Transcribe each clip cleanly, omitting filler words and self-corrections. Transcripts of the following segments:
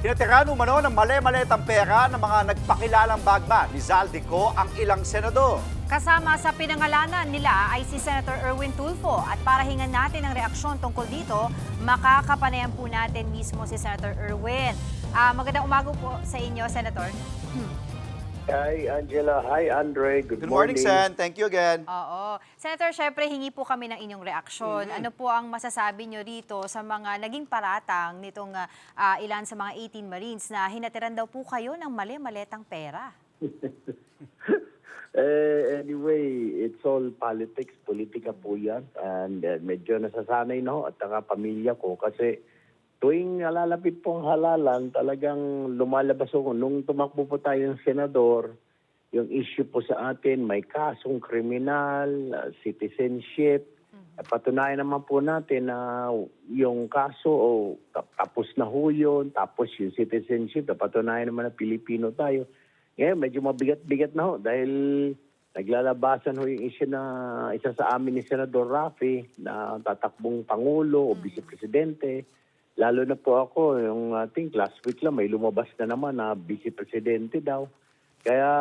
Tinatiran umano ng mali-maletang pera ng mga nagpakilalang bagman ni Zaldico ang ilang senador. Kasama sa pinangalanan nila ay si Senator Erwin Tulfo at para hingan natin ang reaksyon tungkol dito, makakapanayan po natin mismo si Senator Erwin. Magandang umaga po sa inyo, Senator. Hi, Angela. Hi, Andre. Good Good morning, Sen. Thank you again. Oo. Senator, syempre hingi po kami ng inyong reaksyon. Ano po ang masasabi nyo rito sa mga naging paratang nitong ilan sa mga 18 Marines na hinatiran daw po kayo ng mali-maletang pera? Anyway, it's all politics. Politika po yan. And medyo nasasanay na at saka pamilya ko kasi tuwing lalapit pong halalan, talagang lumalabas ako. Nung tumakbo po tayong senador, yung issue po sa atin, may kasong kriminal, citizenship. Patunayan naman po natin na yung kaso, tapos na ho yun, tapos yung citizenship, patunayan naman na Pilipino tayo. Ngayon, medyo mabigat-bigat na ho dahil naglalabasan ho yung issue na isa sa amin ni Senador Raffy na tatakbong Pangulo o Vice Presidente. Lalo na po ako, yung think last week lang may lumabas na naman na Vice Presidente daw. Kaya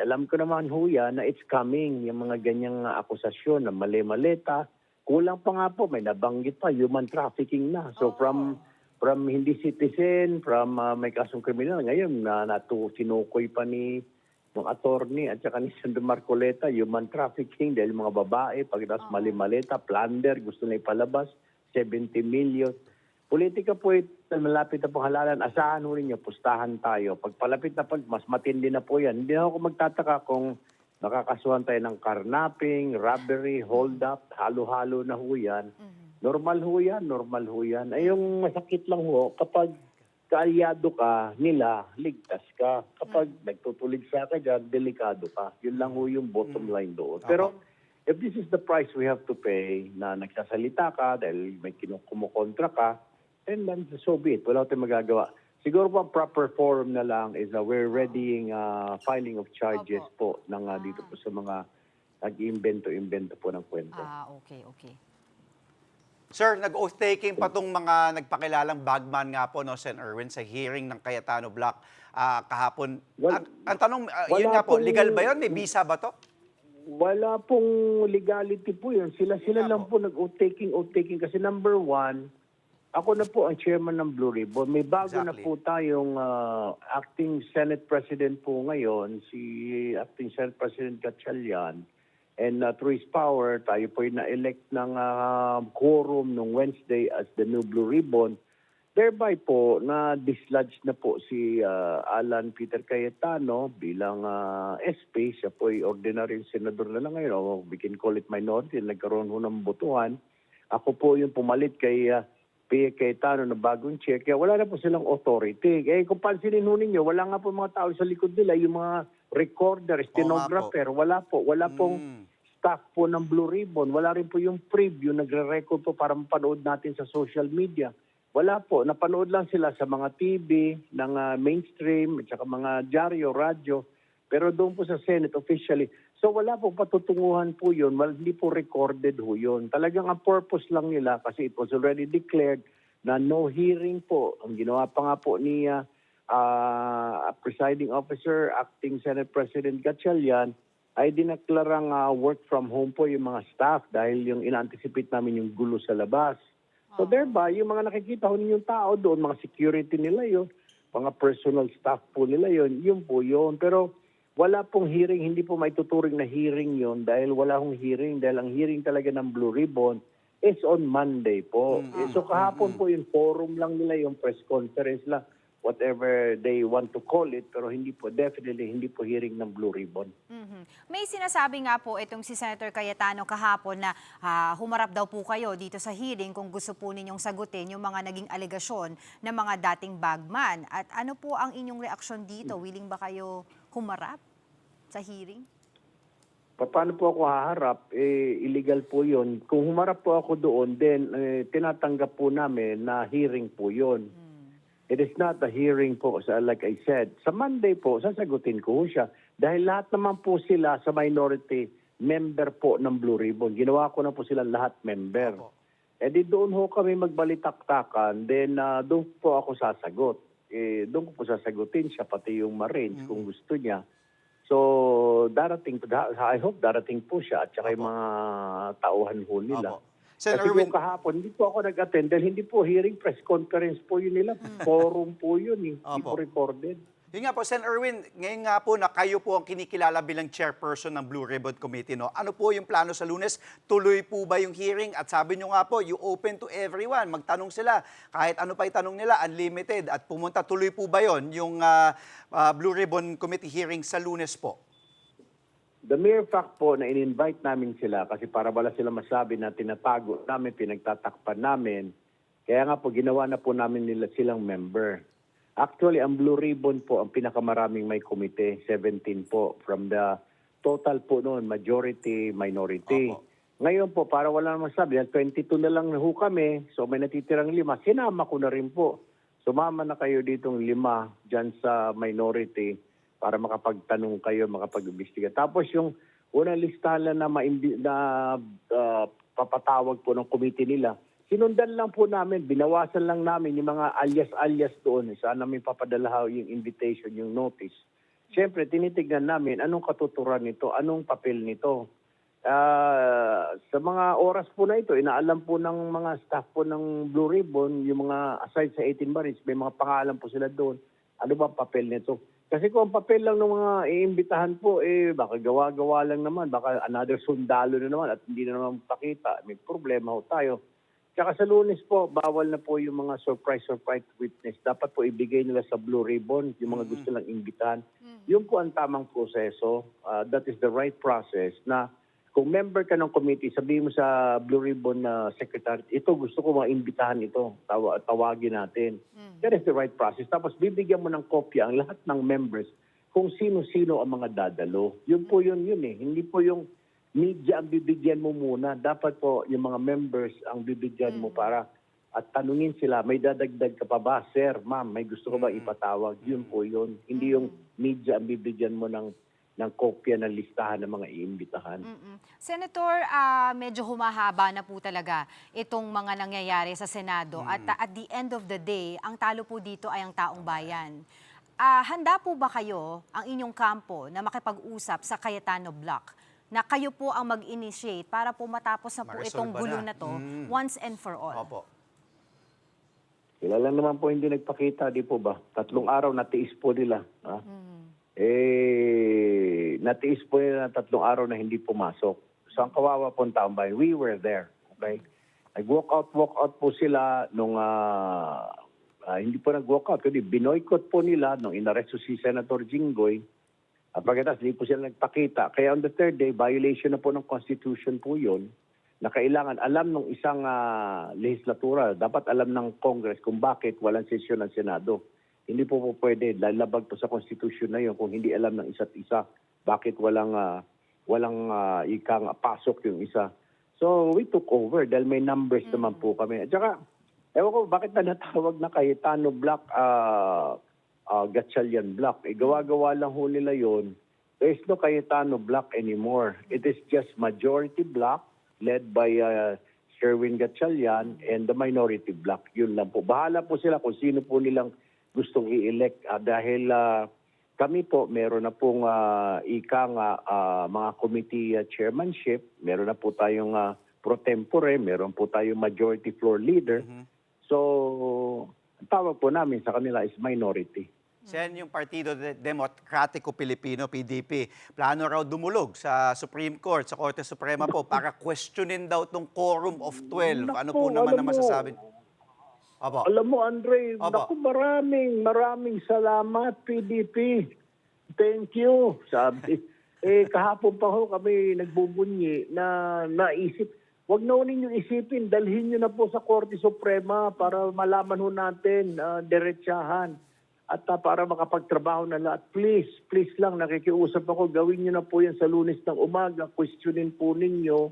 alam ko naman ho yan na it's coming, yung mga ganyang akusasyon na mali-maleta. Kulang pa nga po, may nabanggit pa, human trafficking na. So from hindi citizen, from may kasong kriminal, ngayon sinukoy pa ni ng attorney at saka ni Senator Marcoleta, human trafficking dahil mga babae, pagkatapos mali-maleta, plunder, gusto na ipalabas. 70 million. Politika po ito, malapit na pong halalan. Asahan ho ninyo, pustahan tayo. Pagpalapit na mas matindi na po yan. Hindi na ako magtataka kung nakakasuhan tayo ng carnapping, robbery, hold up, halo-halo na ho yan. Normal ho yan. Ay yung masakit lang ho, kapag kaalyado ka nila, ligtas ka. Kapag nagtutulig sa ka dyan, delikado ka. Yun lang ho yung bottom line doon. Pero if this is the price we have to pay na nagsasalita ka dahil may kumukontra ka, then so be it. Wala tayong magagawa. Siguro po ang proper forum na lang is we're readying filing of charges po ng, dito po sa mga nag-iimbento po ng kwento. Okay. Sir, nag-oath-taking pa tong mga nagpakilalang bagman nga po, no, Sen. Erwin, sa hearing ng Cayetano Block kahapon. Ang tanong, yun nga po, legal ba yun? May visa ba to? Wala pong legality po yun. Sila lang po nag-oath-taking kasi number one, ako na po ang chairman ng Blue Ribbon. May bago na po tayong acting Senate President po ngayon, si acting Senate President Gatchalian. And through his power, tayo po na-elect ng quorum nung Wednesday as the new Blue Ribbon. Thereby po, na-dislodge na po si Alan Peter Cayetano bilang SP. Siya po ay ordinary senador na lang ngayon. O we can call it minority. Nagkaroon ho ng botohan. Ako po yung pumalit kay P. Cayetano na bagong chair. Kaya wala na po silang authority. Kung pansinin ho ninyo, wala nga po mga tao sa likod nila. Yung mga recorder, stenographer, wala po. Wala pong staff po ng Blue Ribbon. Wala rin po yung preview, nagre-record po para mapanood natin sa social media. Wala po. Napanood lang sila sa mga TV, ng mainstream, at saka mga dyaryo, radyo. Pero doon po sa Senate officially. So wala po patutunguhan po yun. Hindi po recorded ho yun. Talagang ang purpose lang nila kasi it was already declared na no hearing po. Ang ginawa pa nga po ni presiding officer, acting Senate President Gatchalian, ay dinaklarang work from home po yung mga staff dahil yung ina-anticipate namin yung gulo sa labas. So thereby, yung mga nakikita ho ninyong tao doon, mga security nila yun, mga personal staff po nila yun, yun po yun. Pero wala pong hearing, hindi po maituturing na hearing yun dahil wala hong hearing. Dahil ang hearing talaga ng Blue Ribbon is on Monday po. So kahapon po yung forum lang nila, yung press conference lang, whatever they want to call it, pero definitely hindi po hearing ng Blue Ribbon. May sinasabi nga po itong si Senator Cayetano kahapon na humarap daw po kayo dito sa hearing kung gusto po ninyong sagutin yung mga naging alegasyon ng mga dating bagman. At ano po ang inyong reaksyon dito? Willing ba kayo humarap sa hearing? Paano po ako haharap? Illegal po yun. Kung humarap po ako doon, then tinatanggap po namin na hearing po yun. It is not a hearing po, like I said. Sa Monday po, sasagutin ko siya. Dahil lahat naman po sila sa minority member po ng Blue Ribbon. Ginawa ko na po sila lahat member. di doon ho kami magbalitaktakan, then doon po ako sasagot. Doon ko po sasagutin siya, pati yung ma-range kung gusto niya. So, I hope darating po siya at saka yung mga tauhan ho nila. Opo. Sen. Kasi Erwin, kung kahapon, hindi po ako nag-attend dahil hindi po hearing press conference po yun nila. Forum po yun eh. Hindi po Opo. recorded. yun nga po, Sen. Erwin, ngayon nga po na kayo po ang kinikilala bilang chairperson ng Blue Ribbon Committee, no? Ano po yung plano sa Lunes? Tuloy po ba yung hearing? At sabi nyo nga po, you open to everyone. Magtanong sila. Kahit ano pa itanong nila, unlimited. At pumunta, tuloy po ba yon yung Blue Ribbon Committee hearing sa Lunes po? The mere fact po na in-invite namin sila kasi para wala sila masabi na tinatago namin, pinagtatakpan namin, kaya nga po ginawa na po namin nila silang member. Actually, ang Blue Ribbon po ang pinakamaraming may komite, 17 po. From the total po noon, majority, minority. Opo. Ngayon po, para wala namang sabi, 22 na lang ho kami, so may natitirang 5, sinama ko na rin po. Sumama na kayo ditong 5 dyan sa minority para makapagtanong kayo, makapag-imbestiga. Tapos yung unang listahan lang na papatawag po ng committee nila, sinundan lang po namin, binawasan lang namin yung mga alias-alias doon. Saan namin papadala yung invitation, yung notice. Siyempre, tinitignan namin anong katuturan nito, anong papel nito. Sa mga oras po na ito, inaalam po ng mga staff po ng Blue Ribbon, yung mga aside sa 18 Marines, may mga pangalan po sila doon. Ano ba papel nito? Kasi kung ang papel lang ng mga iimbitahan po, baka gawa-gawa lang naman, baka another sundalo na naman at hindi na naman pakita. May problema ho tayo. Tsaka sa Lunes po, bawal na po yung mga surprise witness. Dapat po ibigay nila sa Blue Ribbon yung mga gusto lang imbitahan. Yun po ang tamang proseso. That is the right process na kung member ka ng committee, sabihin mo sa Blue Ribbon na secretary, ito gusto ko maimbitahan ito, tawagin natin. That is the right process. Tapos bibigyan mo ng kopya ang lahat ng members kung sino-sino ang mga dadalo. Yun po yun eh. Hindi po yung media ang bibigyan mo muna. Dapat po yung mga members ang bibigyan mo para at tanungin sila, may dadagdag ka pa ba? Sir, ma'am, may gusto ko ba ipatawag? Yun po yun. Hindi yung media ang bibigyan mo ng kopya ng listahan ng mga iimbitahan. Senator, medyo humahaba na po talaga itong mga nangyayari sa Senado at at the end of the day, ang talo po dito ay ang taong bayan. Handa po ba kayo, ang inyong kampo, na makipag-usap sa Cayetano Block na kayo po ang mag-initiate para po matapos na po itong Maresolba gulo na. na to once and for all? Opo. Sila lang naman po hindi nagpakita, di po ba? 3 araw natiis po nila. Natiis po nila ng 3 araw na hindi pumasok. So ang kawawa po ang taong bayan, we were there. Okay? Nag-walk out po sila nung hindi po nag-walk out, kundi binoykot po nila nung inaresto si Senator Jinggoy. Pagkatapos hindi po sila nagpakita. Kaya on the third day, violation na po ng Constitution po yun, na kailangan alam ng isang legislatura, dapat alam ng Congress kung bakit walang sesyon ng Senado. Hindi po pwede, lalabag po sa Constitution na yun kung hindi alam ng isa't isa bakit walang ikang pasok yung isa. So we took over dahil may numbers naman po kami. At saka, ewan ko bakit na natawag na Cayetano Block, Gatchalian Block. Gawa-gawa lang ho nila yun. There is no Cayetano Block anymore. It is just majority block led by Sherwin Gatchalian and the minority block. Yun lang po. Bahala po sila kung sino po nilang gustong i-elect. Dahil kami po, meron na pong mga committee chairmanship. Meron na po tayong pro tempore. Meron po tayong majority floor leader. So, ang tawag po namin sa kanila is minority. Sen, yung Partido Demokratiko Pilipino, PDP, plano raw dumulog sa Supreme Court, sa Korte Suprema po, para questionin daw tong quorum of 12. Ano po naman na masasabi? Opo. Alam mo, Andre, Opo. maraming salamat, PDP. Thank you. Sabi, kahapon pa ho kami nagbubunyi na naisip, wag na ho ninyong isipin, dalhin nyo na po sa Korte Suprema para malaman ho natin, diretsahan. At para makapagtrabaho na lahat, please lang, nakikiusap ako, gawin nyo na po yan sa Lunes ng umaga, questionin po ninyo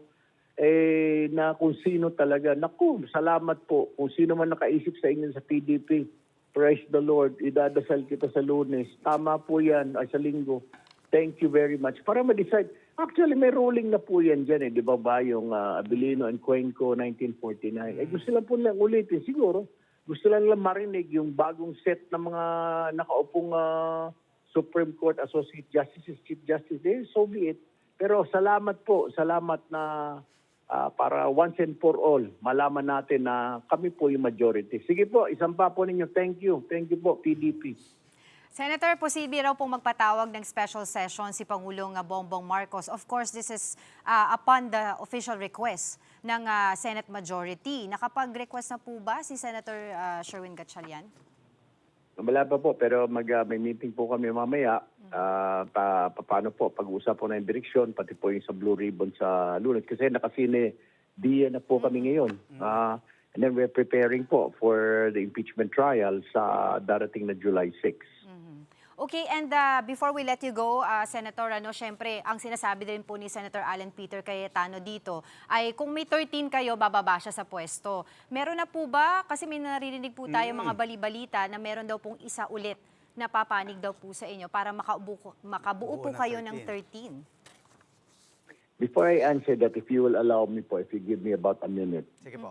na kung sino talaga. Naku, salamat po. Kung sino man nakaisip sa inyo sa PDP, praise the Lord, idadasal kita sa Lunes. Tama po yan, ay sa Linggo. Thank you very much. Para ma-decide, actually may ruling na po yan dyan di ba ba, yung Abilino and Cuenco 1949. Gusto lang po lang ulitin, siguro. Gusto lang marinig yung bagong set ng mga nakaupong Supreme Court Associate Justices, Chief Justice, so be it. Pero salamat po, salamat na para once and for all, malaman natin na kami po yung majority. Sige po, isang pa po ninyo. Thank you. Thank you po, PDP. Senator, posible raw pong magpatawag ng special session si Pangulong Bongbong Marcos. Of course, this is upon the official request ng Senate majority. Nakapag-request na po ba si Senator Sherwin Gatchalian? Wala pa po, pero may meeting po kami mamaya. Paano po, pag-usap po na yung direksyon, pati po yung sa Blue Ribbon sa Lunes. Kasi nakasine diya na po kami ngayon. And then we're preparing po for the impeachment trial sa darating na July 6. Okay, and before we let you go, Senator, syempre, ang sinasabi din po ni Senator Alan Peter Cayetano dito ay kung may 13 kayo, bababa siya sa pwesto. Meron na po ba, kasi may naririnig po tayo mga bali-balita na meron daw pong isa ulit na papanig daw po sa inyo para makabuo po kayo ng 13? Before I answer that, if you will allow me po, if you give me about a minute. Sige po.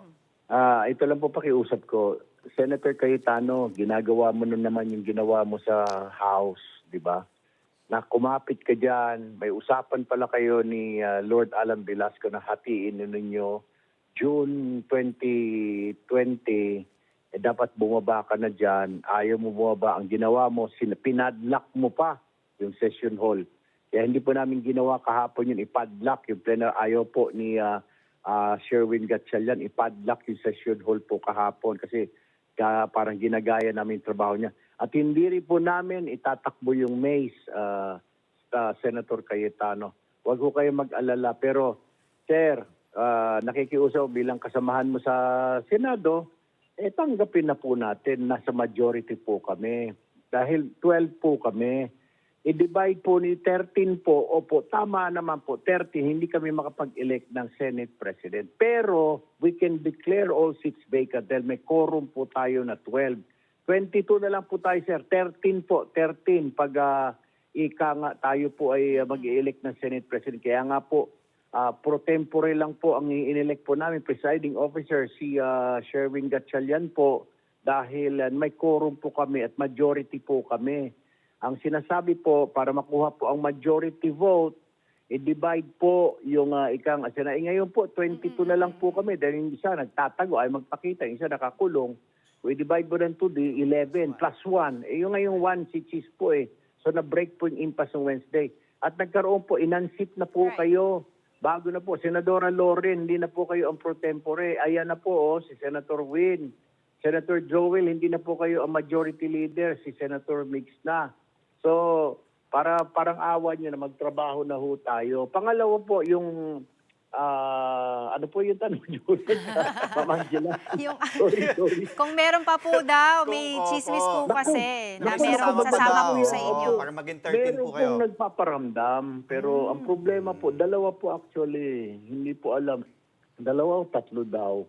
Ito lang po pakiusap ko. Senator Cayetano, ginagawa mo na naman yung ginawa mo sa House, di ba? Na kumapit ka dyan, may usapan pala kayo ni Lord Alan Velasco na hatiin ninyo June 2020, dapat bumaba ka na dyan. Ayaw mo bumaba. Ang ginawa mo, pinadlock mo pa yung session hall. Kaya hindi po namin ginawa kahapon yun, ipadlock yung plenary. Ayaw po ni Sherwin Gatchalian, ipadlock yung session hall po kahapon kasi parang ginagaya namin yung trabaho niya. At hindi rin po namin itatakbo yung maze, Senator Cayetano. Huwag ko kayo mag-alala. Pero, Sir, nakikiusaw bilang kasamahan mo sa Senado, tanggapin na po natin, nasa majority po kami. Dahil 12 po kami. I-divide po ni 13 po, opo, tama naman po, 30, hindi kami makapag-elect ng Senate President. Pero we can declare all seats vacant dahil may quorum po tayo na 12. 22 na lang po tayo, sir. 13 po, 13 pag ika nga tayo po ay mag-elect ng Senate President. Kaya nga po, pro tempore lang po ang i-elect po namin, presiding officer, si Sherwin Gatchalian po, dahil may quorum po kami at majority po kami. Ang sinasabi po, para makuha po ang majority vote, i-divide po yung ikang asina. Ngayon po, 22 na lang po kami dahil yung isa nagtatago ay magpakita, yung isa nakakulong. We divide po ng 2, 11 plus 1. Yung ngayong 1 si Cheese po So na-break po yung impasse ng Wednesday. At nagkaroon po, inunseat na po kayo. Bago na po, Senadora Loren, hindi na po kayo ang pro tempore. Ayan na po, si Senator Win. Senator Joel, hindi na po kayo ang majority leader. Si Senator Mix na. So, parang awa nyo na magtrabaho na ho tayo. Pangalawa po, yung, ano po yung tanong nyo? Ma'am Angela? sorry. Kung meron pa po daw, may chismis po kasi na meron sasama po sa inyo. Para maging 13 Meron po kayo. pong nagpaparamdam, pero ang problema po, dalawa po actually, hindi po alam. Dalawa o tatlo daw.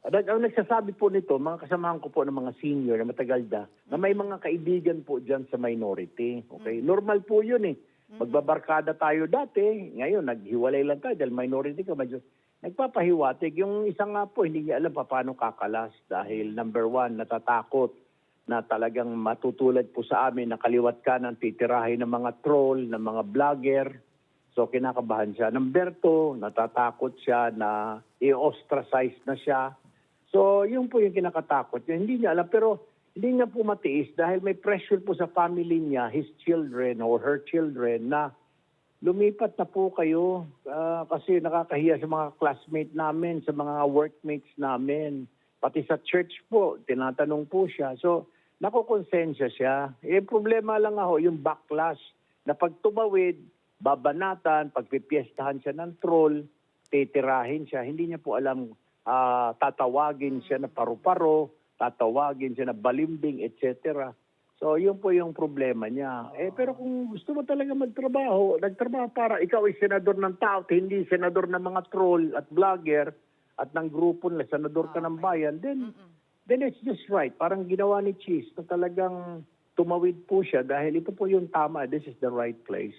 Ang nagsasabi po nito, mga kasamahan ko po ng mga senior na matagal na may mga kaibigan po dyan sa minority. Okay? Normal po yun Magbabarkada tayo dati, ngayon naghiwalay lang tayo dahil minority ka. Medyo nagpapahiwatig. Yung isa nga po, hindi niya alam paano kakalas dahil number 1, natatakot na talagang matutulad po sa amin na kaliwat kanan titirahin ng mga troll, ng mga vlogger. So kinakabahan siya. Number 2, natatakot siya na i-ostracize na siya. So, yun po yung kinakatakot niya. Hindi niya alam, pero hindi niya po matiis dahil may pressure po sa family niya, his children or her children, na lumipat na po kayo kasi nakakahiya sa mga classmate namin, sa mga workmates namin. Pati sa church po, tinatanong po siya. So, nakukonsensya siya. Problema lang yung backlash na pag tumawid, babanatan, pagpipiestahan siya ng troll, titirahin siya. Hindi niya po alam tatawagin siya na paru-paro, tatawagin siya na balimbing, etc. So, yun po yung problema niya. Pero kung gusto mo talaga nagtrabaho para ikaw ay senador ng tao, hindi senador ng mga troll at vlogger at ng grupo na senador ka ng bayan, then it's just right. Parang ginawa ni Cheese na talagang tumawid po siya dahil ito po yung tama. This is the right place.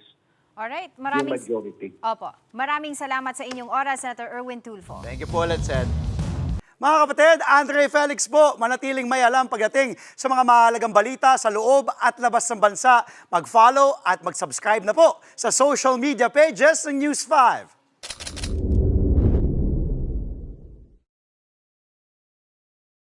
Alright, yung maraming majority. Opo. Maraming salamat sa inyong oras, Senator Erwin Tulfo. Thank you po ulit, Sen. Mga kapatid, Andre Felix po, manatiling may alam pagdating sa mga mahalagang balita sa loob at labas ng bansa. Mag-follow at mag-subscribe na po sa social media pages ng News 5.